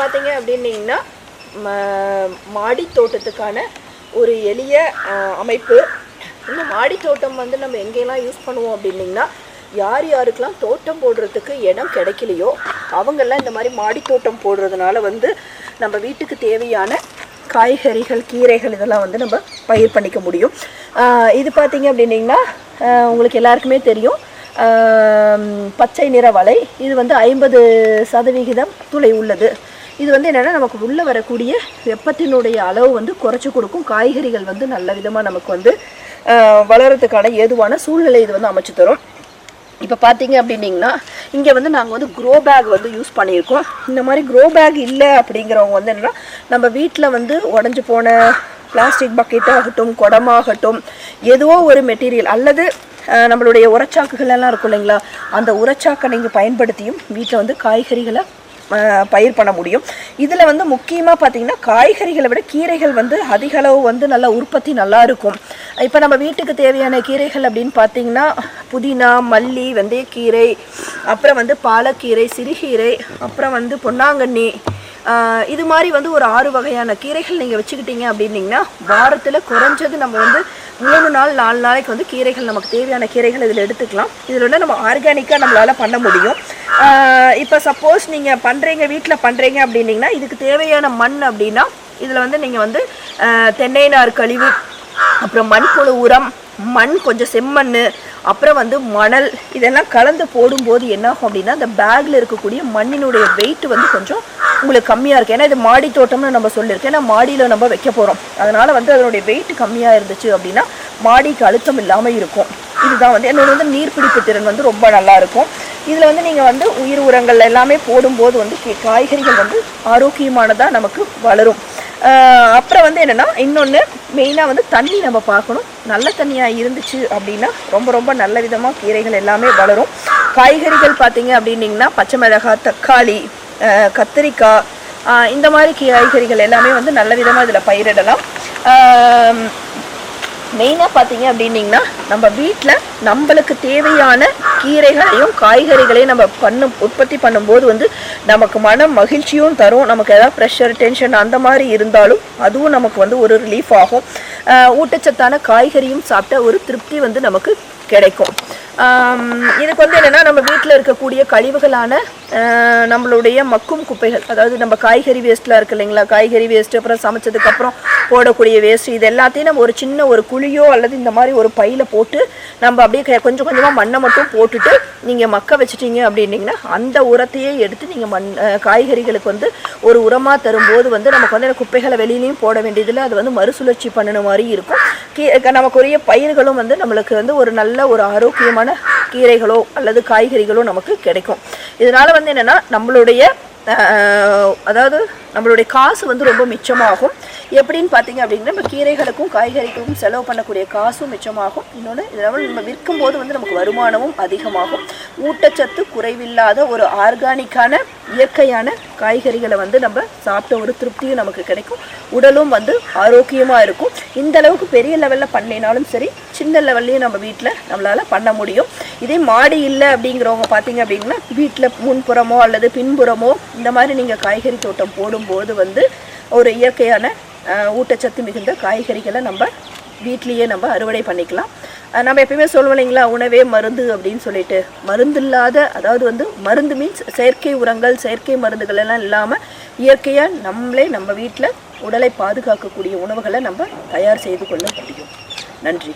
பார்த்தீங்க அப்படின்னீங்கன்னா மாடி தோட்டத்துக்கான ஒரு எளிய அமைப்பு. இந்த மாடி தோட்டம் வந்து நம்ம எங்கெல்லாம் யூஸ் பண்ணுவோம் அப்படின்னிங்கன்னா, யார் யாருக்கெல்லாம் தோட்டம் போடுறதுக்கு இடம் கிடைக்கலையோ அவங்கெல்லாம் இந்த மாதிரி மாடி தோட்டம் போடுறதுனால வந்து நம்ம வீட்டுக்கு தேவையான காய்கறிகள், கீரைகள் இதெல்லாம் வந்து நம்ம பயிர் பண்ணிக்க முடியும். இது பார்த்திங்க அப்படின்னிங்கன்னா உங்களுக்கு எல்லாருக்குமே தெரியும், பச்சை நிற வலை. இது வந்து 50% துளை உள்ளது. இது வந்து என்னென்னா நமக்கு உள்ளே வரக்கூடிய வெப்பத்தினுடைய அளவு வந்து குறைச்சி கொடுக்கும். காய்கறிகள் வந்து நல்ல விதமாக நமக்கு வந்து வளர்கிறதுக்கான ஏதுவான சூழ்நிலை இது வந்து அமைச்சு தரும். இப்போ பார்த்தீங்க அப்படின்னிங்கன்னா இங்கே வந்து நாங்கள் வந்து க்ரோ பேக் வந்து யூஸ் பண்ணியிருக்கோம். இந்த மாதிரி க்ரோ பேக் இல்லை அப்படிங்கிறவங்க வந்து என்னென்னா, நம்ம வீட்டில் வந்து உடஞ்சி போன பிளாஸ்டிக் பக்கெட்டாகட்டும், குடமாகட்டும், ஏதோ ஒரு மெட்டீரியல் அல்லது நம்மளுடைய உரச்சாக்குகள் எல்லாம் இருக்கும் இல்லைங்களா, அந்த உரச்சாக்கை நீங்கள் பயன்படுத்தியும் வீட்டில் வந்து காய்கறிகளை பயிர் பண்ண முடியும். இதில் வந்து முக்கியமாக பார்த்திங்கன்னா காய்கறிகளை விட கீரைகள் வந்து அதிக அளவு வந்து நல்லா உற்பத்தி நல்லா இருக்கும். இப்போ நம்ம வீட்டுக்கு தேவையான கீரைகள் அப்படின்னு பார்த்திங்கன்னா புதினா, மல்லி, வெந்தயக்கீரை, அப்புறம் வந்து பாலக்கீரை, சிறுகீரை, அப்புறம் வந்து பொன்னாங்கண்ணி, இது மாதிரி வந்து ஒரு 6 வகையான கீரைகள் நீங்கள் வச்சுக்கிட்டீங்க அப்படின்னிங்கன்னா வாரத்தில் குறைஞ்சது நம்ம வந்து 3 நாள் 4 நாளைக்கு வந்து கீரைகள், நமக்கு தேவையான கீரைகள் இதில் எடுத்துக்கலாம். இதில் வந்து நம்ம ஆர்கானிக்காக நம்மளால் பண்ண முடியும். இப்போ சப்போஸ் நீங்கள் பண்ணுறீங்க, வீட்டில் பண்ணுறீங்க அப்படின்னிங்கன்னா இதுக்கு தேவையான மண் அப்படின்னா இதில் வந்து நீங்கள் வந்து தென்னை நார் கழிவு, அப்புறம் மண்புழு உரம், மண், கொஞ்சம் செம்மண், அப்புறம் வந்து மணல், இதெல்லாம் கலந்து போடும்போது என்னாகும் அப்படின்னா அந்த பேக்கில் இருக்கக்கூடிய மண்ணினுடைய வெயிட் வந்து கொஞ்சம் உங்களுக்கு கம்மியாக இருக்குது. ஏன்னா இது மாடி தோட்டம்னு நம்ம சொல்லியிருக்கேன். ஏன்னா மாடியில் நம்ம வைக்க போகிறோம். அதனால் வந்து அதனுடைய வெயிட் கம்மியாக இருந்துச்சு அப்படின்னா மாடிக்கு அழுத்தம் இல்லாமல் இருக்கும். இதுதான் வந்து என்னோட வந்து நீர்பிடிப்பு திறன் வந்து ரொம்ப நல்லாயிருக்கும். இதில் வந்து நீங்கள் வந்து உயிர் உரங்கள் எல்லாமே போடும்போது வந்து காய்கறிகள் வந்து ஆரோக்கியமானதாக நமக்கு வளரும். அப்புறம் வந்து என்னென்னா இன்னொன்று மெயினாக வந்து தண்ணி நம்ம பார்க்கணும். நல்ல தண்ணியாக இருந்துச்சு அப்படின்னா ரொம்ப ரொம்ப நல்ல விதமாக கீரைகள் எல்லாமே வளரும். காய்கறிகள் பார்த்திங்க அப்படின்னிங்கன்னா பச்சை மிளகாய், தக்காளி, கத்திரிக்காய், இந்த மாதிரி காய்கறிகள் எல்லாமே வந்து நல்ல விதமாக இதில் பயிரிடலாம். மெயினாக பார்த்தீங்க அப்படின்னிங்கன்னா நம்ம வீட்டில் நம்மளுக்கு தேவையான கீரைகளையும் காய்கறிகளையும் நம்ம உற்பத்தி பண்ணும்போது வந்து நமக்கு மன மகிழ்ச்சியும் தரும். நமக்கு ஏதாவது ப்ரெஷர், டென்ஷன் அந்த மாதிரி இருந்தாலும் அதுவும் நமக்கு வந்து ஒரு ரிலீஃப் ஆகும். ஊட்டச்சத்தான காய்கறியும் சாப்பிட்ட ஒரு திருப்தி வந்து நமக்கு கிடைக்கும். இதுக்கு வந்து என்னென்னா நம்ம வீட்டில் இருக்கக்கூடிய கழிவுகளான நம்மளுடைய மக்கும் குப்பைகள், அதாவது நம்ம காய்கறி வேஸ்ட்லாம் இருக்குது இல்லைங்களா, காய்கறி வேஸ்ட்டு, அப்புறம் சமைச்சதுக்கப்புறம் போடக்கூடிய வேஸ்ட்டு, இது எல்லாத்தையும் நம்ம ஒரு சின்ன ஒரு குழியோ அல்லது இந்த மாதிரி ஒரு பையில் போட்டு நம்ம அப்படியே கொஞ்சம் கொஞ்சமாக மண்ணை மட்டும் போட்டுட்டு நீங்கள் மக்க வச்சுட்டீங்க அப்படின்னிங்கன்னா அந்த உரத்தையே எடுத்து நீங்கள் காய்கறிகளுக்கு வந்து ஒரு உரமாக தரும்போது வந்து நமக்கு வந்து குப்பைகளை வெளியிலையும் போட வேண்டியதில்லை. அது வந்து மறுசுழற்சி பண்ணின மாதிரி இருக்கும். நமக்குரிய பயிர்களும் வந்து நம்மளுக்கு வந்து ஒரு நல்ல ஒரு ஆரோக்கியமான கீரைகளோ அல்லது காய்கறிகளோ நமக்கு கிடைக்கும். இதனால வந்து என்னன்னா நம்மளுடைய நம்மளுடைய காசு வந்து ரொம்ப மிச்சமாகும். எப்படின்னு பார்த்தீங்க அப்படின்னா நம்ம கீரைகளுக்கும் காய்கறிகளுக்கும் செலவு பண்ணக்கூடிய காசும் மிச்சமாகும். இன்னொன்று இதனால் நம்ம விற்கும் போது வந்து நமக்கு வருமானமும் அதிகமாகும். ஊட்டச்சத்து குறைவில்லாத ஒரு ஆர்கானிக்கான இயற்கையான காய்கறிகளை வந்து நம்ம சாப்பிட்ட ஒரு திருப்தியும் நமக்கு கிடைக்கும். உடலும் வந்து ஆரோக்கியமாக இருக்கும். இந்த அளவுக்கு பெரிய லெவலில் பண்ணினாலும் சரி, சின்ன லெவல்லையும் நம்ம வீட்டில் நம்மளால் பண்ண முடியும். இதே மாடி இல்லை அப்படிங்கிறவங்க பார்த்தீங்க அப்படின்னா வீட்டில் முன்புறமோ அல்லது பின்புறமோ இந்த மாதிரி நீங்கள் காய்கறி தோட்டம் போடும்போது வந்து ஒரு இயற்கையான ஊட்டச்சத்து மிகுந்த காய்கறிகளை நம்ம வீட்லேயே நம்ம அறுவடை பண்ணிக்கலாம். நம்ம எப்பயுமே சொல்லுவோம் இல்லைங்களா, உணவே மருந்து அப்படின்னு சொல்லிட்டு. மருந்து இல்லாத, அதாவது வந்து மருந்து மீன்ஸ் செயற்கை உரங்கள், செயற்கை மருந்துகள் எல்லாம் இல்லாமல் இயற்கையாக நம்மளே நம்ம வீட்டில் உடலை பாதுகாக்கக்கூடிய உணவுகளை நம்ம தயார் செய்து கொள்ள முடியும். நன்றி.